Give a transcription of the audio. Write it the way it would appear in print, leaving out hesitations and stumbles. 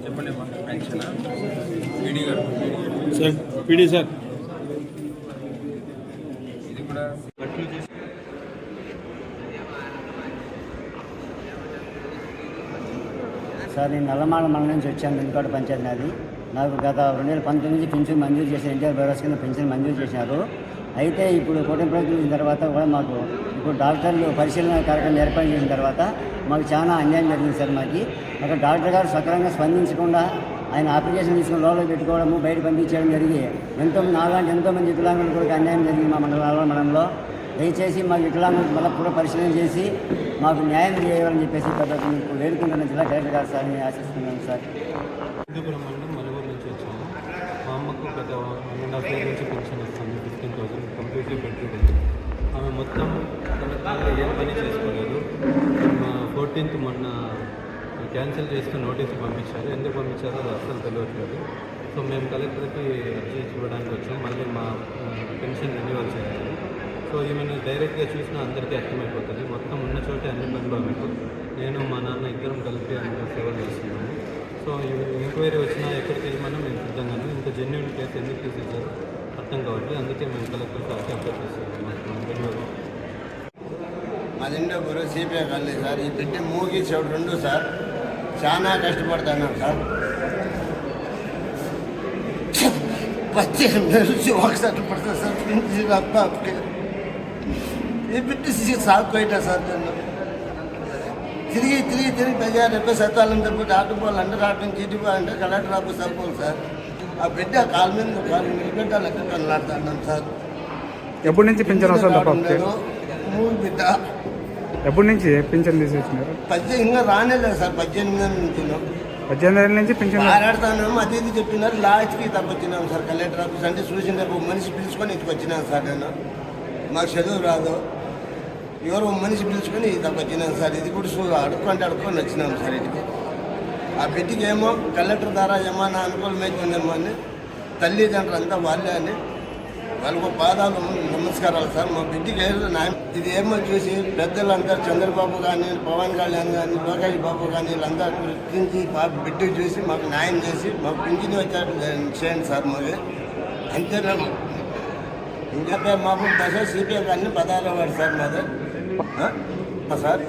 చెప్పండి pension PD గారు sir PD sir ఇది కూడా కట్లు చేసి సార్ నేను నల్లమాడ మండలం నుంచి వచ్చాను. వెనుకోట పంచాయతీ నాది. నాకు గత 2019 నుంచి పింఛన్ మంజూరు చేసిన ఎన్టీఆర్ భరోసా కింద పింఛన్ మంజూరు చేసినారు. అయితే ఇప్పుడు కూటమి ప్రభుత్వం వచ్చిన తర్వాత కూడా మాకు ఇప్పుడు డాక్టర్లు పరిశీలన కార్యక్రమం ఏర్పాటు చేసిన తర్వాత మాకు చాలా అన్యాయం జరిగింది సార్. మాకు అక్కడ డాక్టర్ గారు సక్రమంగా స్పందించకుండా ఆయన అప్లికేషన్ తీసుకుని లోపల పెట్టుకోవడము బయట పంపించడం జరిగి నాలాంటి ఎంతోమంది వికలాంగులు కూడా అన్యాయం జరిగింది మా మండలంలో. దయచేసి మాకు వికలాంగులు మళ్ళీ కూడా పరిశీలన చేసి మాకు న్యాయం చేయాలని చెప్పేసి మీకు వేడుకుంటున్న జిల్లా కలెక్టర్ గారు సార్ ఆశిస్తున్నాను సార్. హిందూపురం మండలం మలగూరు నుంచి వచ్చాము. మా అమ్మకు గత 1.5 years నుంచి పెన్షన్ వస్తుంది. 15,000 కంప్లీట్లీ పెట్టుకుంది. ఆమె మొత్తం ఏం పని చేసుకోలేదు. 14th మొన్న క్యాన్సిల్ చేస్తూ నోటీసు పంపించారు. ఎందుకు పంపించారో అది అస్సలు తెలియట్లేదు. సో మేము కలెక్టర్కి అర్జీ ఇవ్వడానికి వచ్చాం. మళ్ళీ మా పెన్షన్ రెన్యువల్ చేయాలి. సో ఈమెను డైరెక్ట్గా చూసినా అందరికీ అర్థమైపోతుంది. మొత్తం ఉన్న చోటే అన్ని పనులు ఆమెకు. నేను మా నాన్న ఇద్దరం కలిపి అందరూ సేవలు చేస్తున్నాము. సో ఎంక్వైరీ వచ్చినా ఎక్కడికి వెళ్ళమన్నా మేము సిద్ధంగానే. ఇంత జెన్యున్ కేసు ఎందుకు తీసేసారు అర్థం కావట్లేదు. అందుకే మేము కలెక్టర్ సార్కి అప్లై చేస్తున్నాము. మాది ఇండోపూర్ సిపిఐ కాలనీ సార్. ఈ బిడ్డ మూగి చెడు 2 సార్. చాలా కష్టపడుతున్నాం సార్. ఒకసారి పడుతుంది సార్. ఈ బిడ్డ సాగుపోయినా సార్. నేను తిరిగి 10,000 రూపాయలు సత్తాలని తప్పు డాక్టర్ పోవాలంటే డాక్టర్ చీటి పోవాలంటే కలెక్టర్ ఆఫీస్ సరిపోవాలి సార్. ఆ బిడ్డ కాలు మీద కాలు నిలబెట్టాలంటే కళ్ళాడుతున్నాం సార్. ఎప్పటి నుంచి పింఛన్ వస్తుంది? మూడు బిడ్డ ఎప్పటి నుంచి పింఛన్ తీసేసినారు? 18 ఇంకా రానేలేదు సార్. 18 నుంచి 18 నుంచి పింఛన్ మాట్లాడుతున్నాము. అది ఇది చెప్పినారు. లాస్ట్కి తప్పొచ్చినాం సార్ కలెక్టర్ ఆఫీస్. అంటే చూసిన మనిషి పిలుచుకొని ఇంటికి వచ్చినాను సార్. నేను మాకు చదువు రాదు. ఎవరో మనిషి పిలుచుకొని తప్పొచ్చినాను సార్. ఇది కూడా అడుక్కొని వచ్చినాము సార్ ఇంటికి. ఆ బిడ్డకి ఏమో కలెక్టర్ ద్వారా ఏమన్నా అనుకూలమైతుందేమో అని తల్లిదండ్రులు అంతా వాళ్ళే అని వాళ్ళకు పాదాలు నమస్కారాలు సార్. మా బిడ్డకి ఇది ఏమో చూసి పెద్దలంతా చంద్రబాబు కానీ, పవన్ కళ్యాణ్ కానీ, లోకేష్ బాబు కానీ వీళ్ళంతా గుర్తించి బిడ్డకు చూసి మాకు న్యాయం చేసి మాకు పింఛన్ వచ్చేట్టు చేయండి సార్. మాకు అంతేనా ఇంకా మాకు దశ సిపిఐ కానీ 16వ వార్డు సార్ మాది సార్.